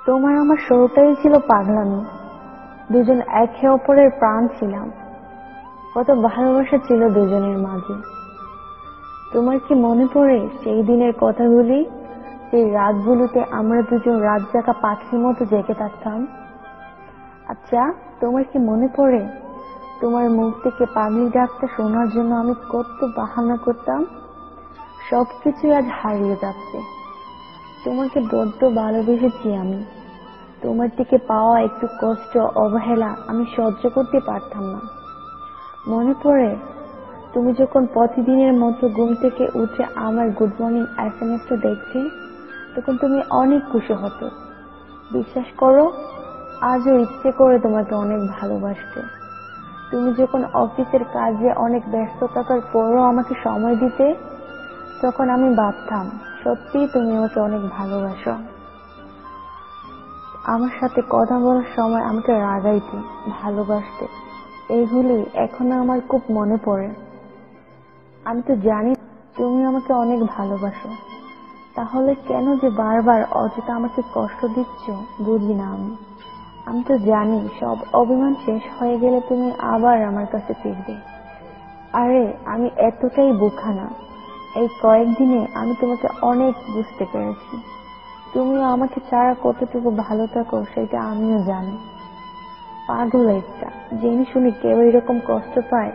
তোমার আমার শুরুটাই ছিল পাগলামি। দুজন একে অপরের প্রাণ ছিলাম। কত ভালোবাসা ছিল দুজনের মাঝে। তোমার কি মনে পড়ে সেই দিনের কথাগুলি, সেই রাতগুলোতে আমরা দুজন রাত জাগা পাখির মতো জেগে থাকতাম? আচ্ছা, তোমার কি মনে পড়ে তোমার মুখ থেকে পানির ডাকটা শোনার জন্য আমি কত বাহানা করতাম? সবকিছু আজ হারিয়ে যাচ্ছে। তোমাকে বড্ড ভালোবেসেছি আমি। তোমার থেকে পাওয়া একটু কষ্ট, অবহেলা আমি সহ্য করতে পারতাম না। মনে পড়ে তুমি যখন প্রতিদিনের মতো ঘুম থেকে উঠে আমার গুড মর্নিং এসএমএসটা দেখতে, তখন তুমি অনেক খুশি হতো। বিশ্বাস করো, আজও ইচ্ছে করে তোমাকে অনেক ভালোবাসতে। তুমি যখন অফিসের কাজে অনেক ব্যস্ত থাকার পরও আমাকে সময় দিতে, তখন আমি ভাবতাম সত্যিই তুমি আমাকে অনেক ভালোবাসো। আমার সাথে কথা বলার সময় আমাকে রাগাইতে, ভালোবাসতে, এইগুলি এখনো আমার খুব মনে পড়ে। আমি তো জানি তুমি আমাকে অনেক ভালোবাসো, তাহলে কেন যে বারবার অযথা আমাকে কষ্ট দিচ্ছ বুঝি না আমি। আমি তো জানি সব অভিমান শেষ হয়ে গেলে তুমি আবার আমার কাছে ফিরবে। আরে আমি এতটাই বোকা না। এই কয়েকদিনে আমি তোমাকে অনেক বুঝতে পেরেছি। তুমিও আমাকে ছাড়া কতটুকু ভালো থাকো সেটা আমিও জানি। পাগল একটা, জেনে শুনে কেউ এরকম কষ্ট পায়?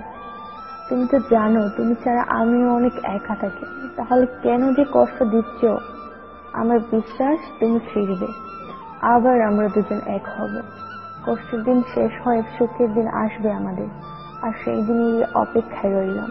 তুমি তো জানো তুমি ছাড়া আমিও অনেক একা থাকি, তাহলে কেন যে কষ্ট দিচ্ছ? আমার বিশ্বাস তুমি ফিরবে, আবার আমরা দুজন এক হব। কষ্টের দিন শেষ হয়ে সুখের দিন আসবে আমাদের, আর সেই দিনের অপেক্ষায় রইলাম।